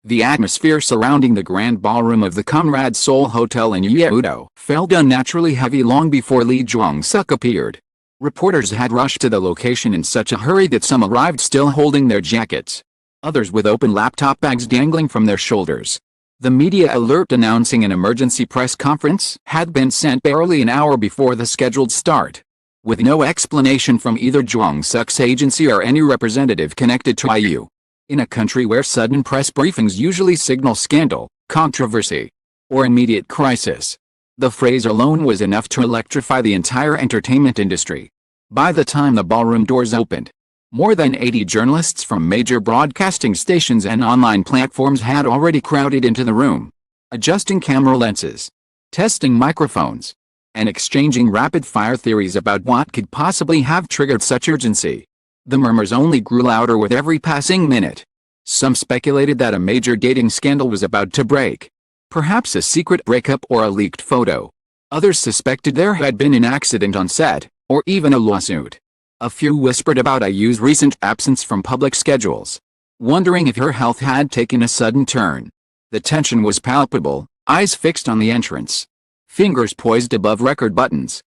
The atmosphere surrounding the grand ballroom of the Conrad Seoul Hotel in Yeouido felt unnaturally heavy long before Lee Jong-suk appeared. Reporters had rushed to the location in such a hurry that some arrived still holding their jackets, others with open laptop bags dangling from their shoulders. The media alert announcing an emergency press conference had been sent barely an hour before the scheduled start, with no explanation from either Jong-suk's agency or any representative connected to IU. In a country where sudden press briefings usually signal scandal, controversy, or immediate crisis, the phrase alone was enough to electrify the entire entertainment industry. By the time the ballroom doors opened, more than 80 journalists from major broadcasting stations and online platforms had already crowded into the room, adjusting camera lenses, testing microphones, and exchanging rapid-fire theories about what could possibly have triggered such urgency. The murmurs only grew louder with every passing minute. Some speculated that a major dating scandal was about to break, perhaps a secret breakup or a leaked photo. Others suspected there had been an accident on set, or even a lawsuit. A few whispered about IU's recent absence from public schedules, wondering if her health had taken a sudden turn. The tension was palpable, eyes fixed on the entrance, fingers poised above record buttons,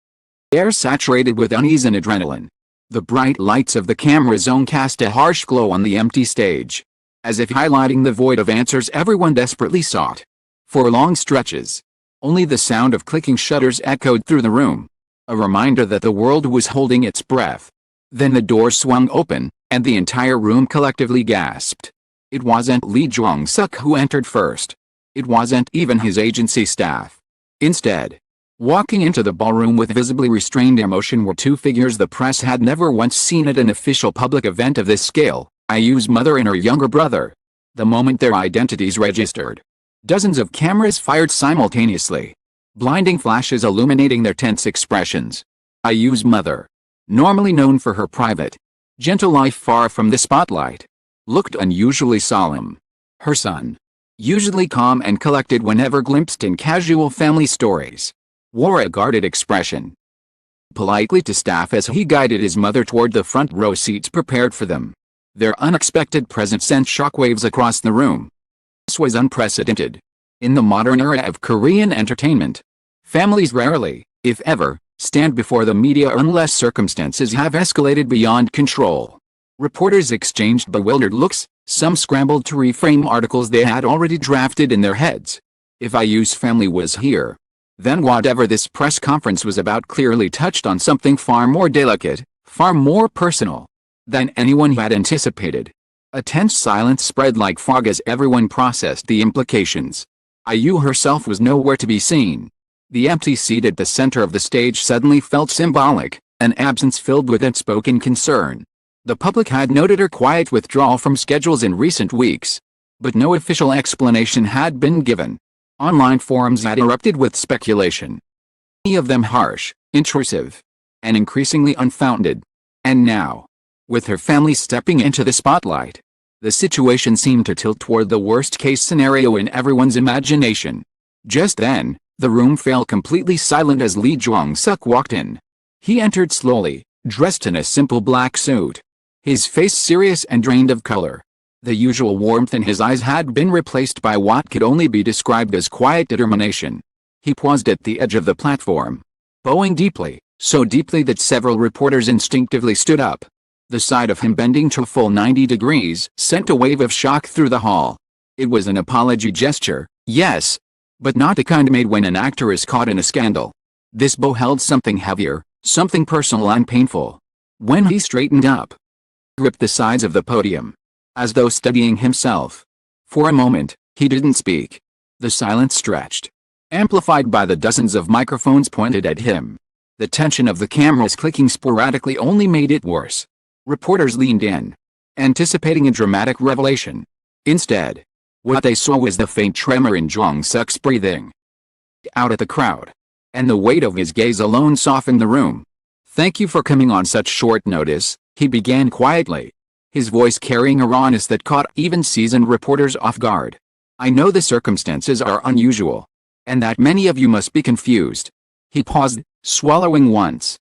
air saturated with unease and adrenaline. The bright lights of the camera zone cast a harsh glow on the empty stage, as if highlighting the void of answers everyone desperately sought. For long stretches, only the sound of clicking shutters echoed through the room, a reminder that the world was holding its breath. Then the door swung open, and the entire room collectively gasped. It wasn't Lee Jong-suk who entered first. It wasn't even his agency staff. Instead, walking into the ballroom with visibly restrained emotion were two figures the press had never once seen at an official public event of this scale: IU's mother and her younger brother. The moment their identities registered, dozens of cameras fired simultaneously, blinding flashes illuminating their tense expressions. IU's mother, normally known for her private, gentle life far from the spotlight, looked unusually solemn. Her son, usually calm and collected whenever glimpsed in casual family stories, wore a guarded expression, politely to staff as he guided his mother toward the front row seats prepared for them. Their unexpected presence sent shockwaves across the room. This was unprecedented. In the modern era of Korean entertainment, families rarely, if ever, stand before the media unless circumstances have escalated beyond control. Reporters exchanged bewildered looks, some scrambled to reframe articles they had already drafted in their heads. If IU's family was here, then whatever this press conference was about clearly touched on something far more delicate, far more personal, than anyone had anticipated. A tense silence spread like fog as everyone processed the implications. IU herself was nowhere to be seen. The empty seat at the center of the stage suddenly felt symbolic, an absence filled with unspoken concern. The public had noted her quiet withdrawal from schedules in recent weeks, but no official explanation had been given. Online forums had erupted with speculation, many of them harsh, intrusive, and increasingly unfounded. And now, with her family stepping into the spotlight, the situation seemed to tilt toward the worst-case scenario in everyone's imagination. Just then, the room fell completely silent as Lee Jong-suk walked in. He entered slowly, dressed in a simple black suit, his face serious and drained of color. The usual warmth in his eyes had been replaced by what could only be described as quiet determination. He paused at the edge of the platform, bowing deeply, so deeply that several reporters instinctively stood up. The sight of him bending to a full 90 degrees sent a wave of shock through the hall. It was an apology gesture, yes, but not the kind made when an actor is caught in a scandal. This bow held something heavier, something personal and painful. When he straightened up, he gripped the sides of the podium, as though steadying himself. For a moment, he didn't speak. The silence stretched, amplified by the dozens of microphones pointed at him. The tension of the cameras clicking sporadically only made it worse. Reporters leaned in, anticipating a dramatic revelation. Instead, what they saw was the faint tremor in Jong-suk's breathing out at the crowd, and the weight of his gaze alone softened the room. "Thank you for coming on such short notice," he began quietly, his voice carrying a rawness that caught even seasoned reporters off guard. "I know the circumstances are unusual, and that many of you must be confused." He paused, swallowing once.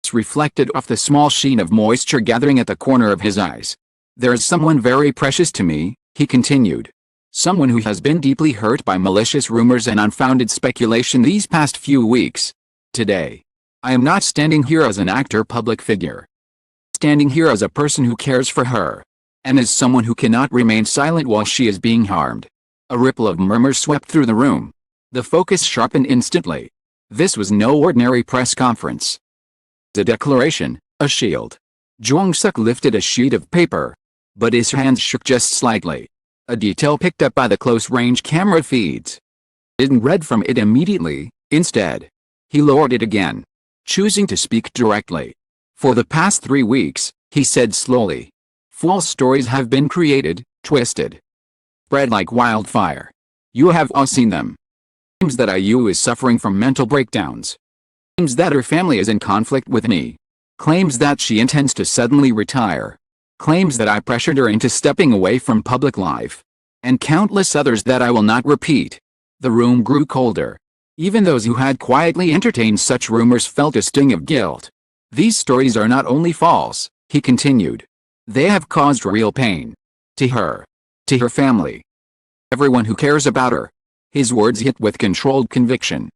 It reflected off the small sheen of moisture gathering at the corner of his eyes. "There is someone very precious to me," he continued. Someone who has been deeply hurt by malicious rumors and unfounded speculation these past few weeks. Today, I am not standing here as an actor public figure. Standing here as a person who cares for her. And as someone who cannot remain silent while she is being harmed. A ripple of murmurs swept through the room. The focus sharpened instantly. This was no ordinary press conference. A declaration, a shield. Jong-suk lifted a sheet of paper. But his hands shook just slightly. A detail picked up by the close-range camera feeds. He didn't read from it immediately. Instead, he lowered it again, choosing to speak directly. For the past 3 weeks, he said slowly, false stories have been created, twisted, spread like wildfire. You have all seen them. Claims that IU is suffering from mental breakdowns. Claims that her family is in conflict with me. Claims that she intends to suddenly retire. Claims that I pressured her into stepping away from public life. And countless others that I will not repeat. The room grew colder. Even those who had quietly entertained such rumors felt a sting of guilt. These stories are not only false, he continued. They have caused real pain. To her. To her family. Everyone who cares about her. His words hit with controlled conviction.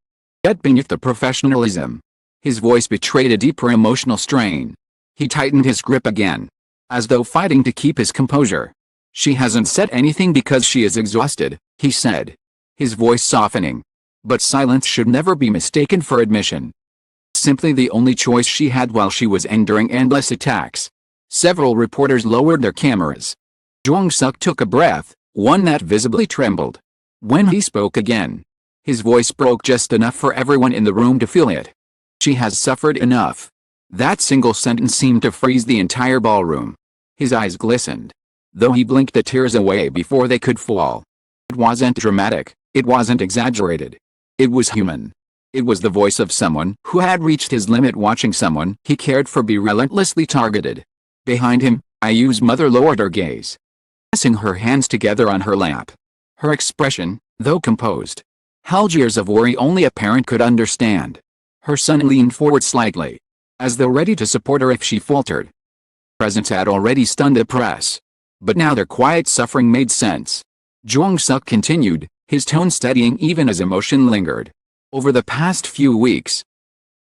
Yet beneath the professionalism, his voice betrayed a deeper emotional strain. He tightened his grip again, as though fighting to keep his composure. She hasn't said anything because she is exhausted, he said, his voice softening. But silence should never be mistaken for admission. Simply the only choice she had while she was enduring endless attacks. Several reporters lowered their cameras. Jong-suk took a breath, one that visibly trembled. When he spoke again, his voice broke just enough for everyone in the room to feel it. She has suffered enough. That single sentence seemed to freeze the entire ballroom. His eyes glistened, though he blinked the tears away before they could fall. It wasn't dramatic, it wasn't exaggerated. It was human. It was the voice of someone who had reached his limit watching someone he cared for be relentlessly targeted. Behind him, IU's mother lowered her gaze, pressing her hands together on her lap. Her expression, though composed, held years of worry only a parent could understand. Her son leaned forward slightly, as though ready to support her if she faltered. Presence had already stunned the press. But now their quiet suffering made sense. Jong-suk continued, his tone steadying even as emotion lingered. Over the past few weeks,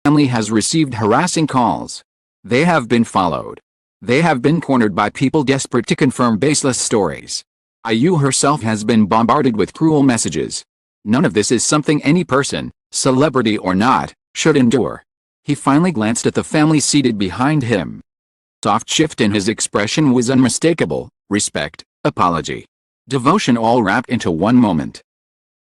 family has received harassing calls. They have been followed. They have been cornered by people desperate to confirm baseless stories. IU herself has been bombarded with cruel messages. None of this is something any person, celebrity or not, should endure. He finally glanced at the family seated behind him. Soft shift in his expression was unmistakable, respect, apology, devotion all wrapped into one moment.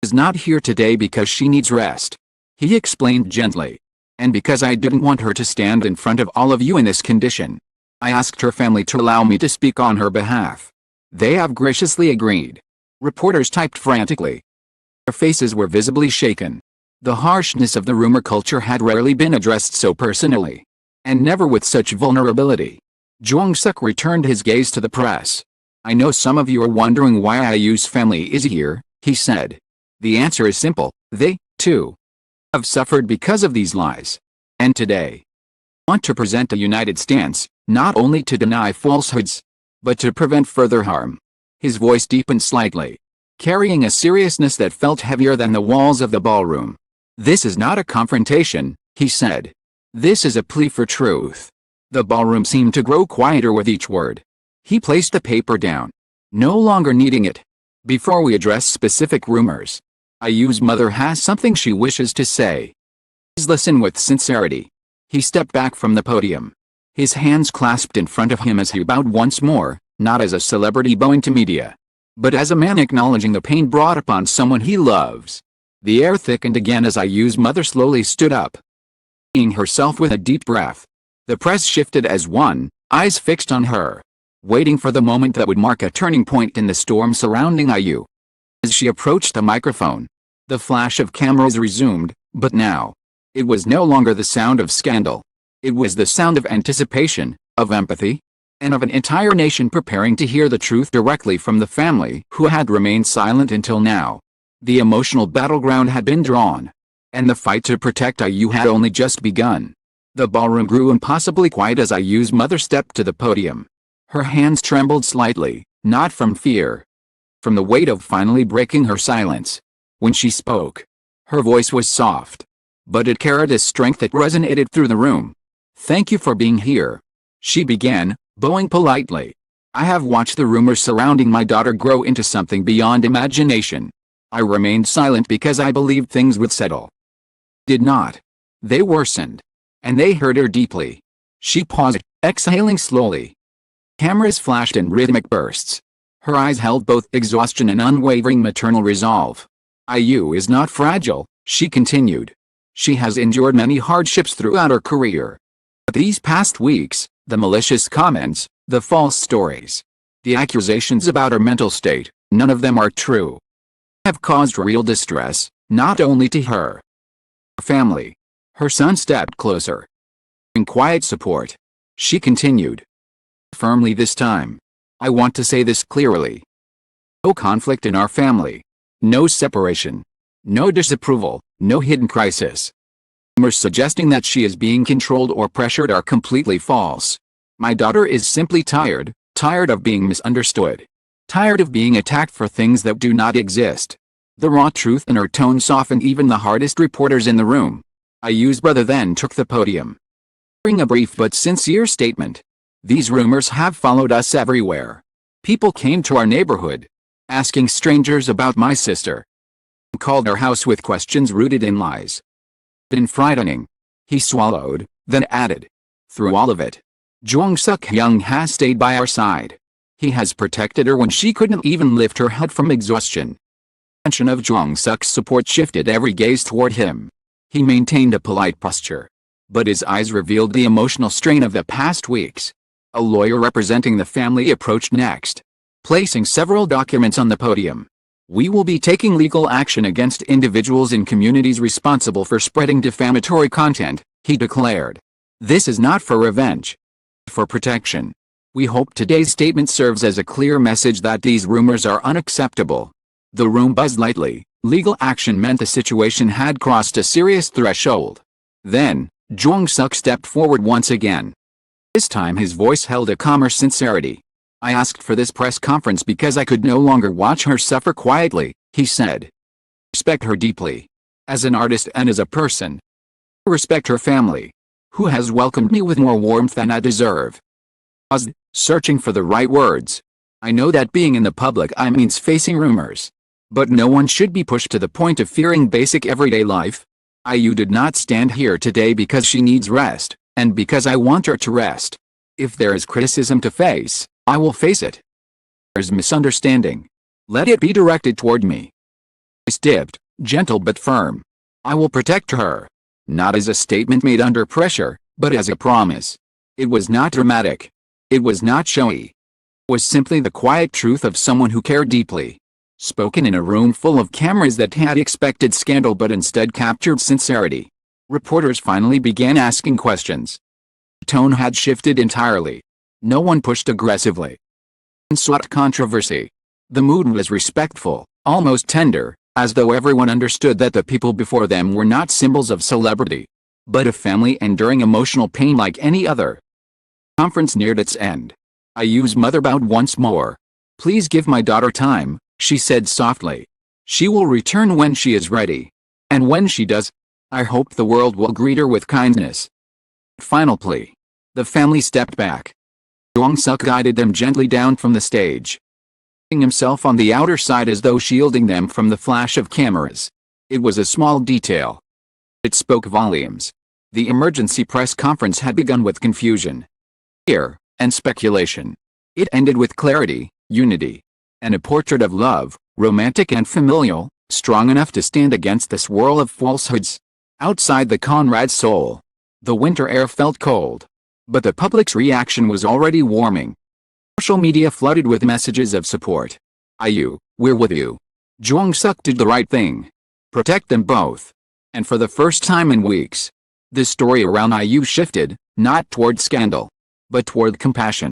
Is not here today because she needs rest, he explained gently. And because I didn't want her to stand in front of all of you in this condition. I asked her family to allow me to speak on her behalf. They have graciously agreed. Reporters typed frantically. Their faces were visibly shaken. The harshness of the rumor culture had rarely been addressed so personally. And never with such vulnerability. Jong-suk returned his gaze to the press. I know some of you are wondering why IU's family is here, he said. The answer is simple, they, too, have suffered because of these lies. And today, I want to present a united stance, not only to deny falsehoods, but to prevent further harm. His voice deepened slightly, carrying a seriousness that felt heavier than the walls of the ballroom. This is not a confrontation, he said. This is a plea for truth. The ballroom seemed to grow quieter with each word. He placed the paper down, no longer needing it. Before we address specific rumors, IU's mother has something she wishes to say. Please listen with sincerity. He stepped back from the podium, his hands clasped in front of him as he bowed once more, not as a celebrity bowing to media, but as a man acknowledging the pain brought upon someone he loves. The air thickened again as IU's mother slowly stood up, seeing herself with a deep breath. The press shifted as one, eyes fixed on her, waiting for the moment that would mark a turning point in the storm surrounding IU. As she approached the microphone, the flash of cameras resumed, but now, it was no longer the sound of scandal. It was the sound of anticipation, of empathy, and of an entire nation preparing to hear the truth directly from the family who had remained silent until now. The emotional battleground had been drawn, and the fight to protect IU had only just begun. The ballroom grew impossibly quiet as IU's mother stepped to the podium. Her hands trembled slightly, not from fear, from the weight of finally breaking her silence. When she spoke, her voice was soft, but it carried a strength that resonated through the room. "Thank you for being here," she began, bowing politely. "I have watched the rumors surrounding my daughter grow into something beyond imagination. I remained silent because I believed things would settle. Did not. They worsened. And they hurt her deeply." She paused, exhaling slowly. Cameras flashed in rhythmic bursts. Her eyes held both exhaustion and unwavering maternal resolve. "IU is not fragile," she continued. "She has endured many hardships throughout her career. But these past weeks, the malicious comments, the false stories, the accusations about her mental state, none of them are true, have caused real distress, not only to her, her family." Her son stepped closer. In quiet support, she continued, firmly this time. "I want to say this clearly. No conflict in our family. No separation. No disapproval, no hidden crisis. Rumors suggesting that she is being controlled or pressured are completely false. My daughter is simply tired of being misunderstood. Tired of being attacked for things that do not exist." The raw truth in her tone softened even the hardest reporters in the room. IU's brother then took the podium, uttering a brief but sincere statement. "These rumors have followed us everywhere. People came to our neighborhood, asking strangers about my sister, and called our house with questions rooted in lies. Been frightening." He swallowed, then added, "Through all of it, Jong-suk Young has stayed by our side. He has protected her when she couldn't even lift her head from exhaustion." The attention of Jong-suk's support shifted every gaze toward him. He maintained a polite posture, but his eyes revealed the emotional strain of the past weeks. A lawyer representing the family approached next, placing several documents on the podium. "We will be taking legal action against individuals in communities responsible for spreading defamatory content," he declared. "This is not for revenge, but for protection. We hope today's statement serves as a clear message that these rumors are unacceptable." The room buzzed lightly. Legal action meant the situation had crossed a serious threshold. Then, Jong-suk stepped forward once again. This time his voice held a calmer sincerity. "I asked for this press conference because I could no longer watch her suffer quietly," he said. "I respect her deeply, as an artist and as a person. I respect her family, who has welcomed me with more warmth than I deserve." I was searching for the right words. "I know that being in the public eye means facing rumors. But no one should be pushed to the point of fearing basic everyday life. IU did not stand here today because she needs rest, and because I want her to rest. If there is criticism to face, I will face it. If there's misunderstanding, let it be directed toward me." His dipped, gentle but firm. "I will protect her." Not as a statement made under pressure, but as a promise. It was not dramatic. It was not showy. It was simply the quiet truth of someone who cared deeply. Spoken in a room full of cameras that had expected scandal but instead captured sincerity. Reporters finally began asking questions. The tone had shifted entirely. No one pushed aggressively. No one sought controversy. The mood was respectful, almost tender, as though everyone understood that the people before them were not symbols of celebrity, but a family enduring emotional pain like any other. The conference neared its end. IU's mother bowed once more. "Please give my daughter time," she said softly. "She will return when she is ready. And when she does, I hope the world will greet her with kindness." Final plea. The family stepped back. Jong-suk guided them gently down from the stage, putting himself on the outer side as though shielding them from the flash of cameras. It was a small detail. It spoke volumes. The emergency press conference had begun with confusion, fear, and speculation. It ended with clarity, unity, and a portrait of love, romantic and familial, strong enough to stand against the swirl of falsehoods. Outside the Conrad Seoul, the winter air felt cold, but the public's reaction was already warming. Social media flooded with messages of support. "IU, we're with you. Jong-suk did the right thing. Protect them both." And for the first time in weeks, the story around IU shifted, not toward scandal, but toward compassion.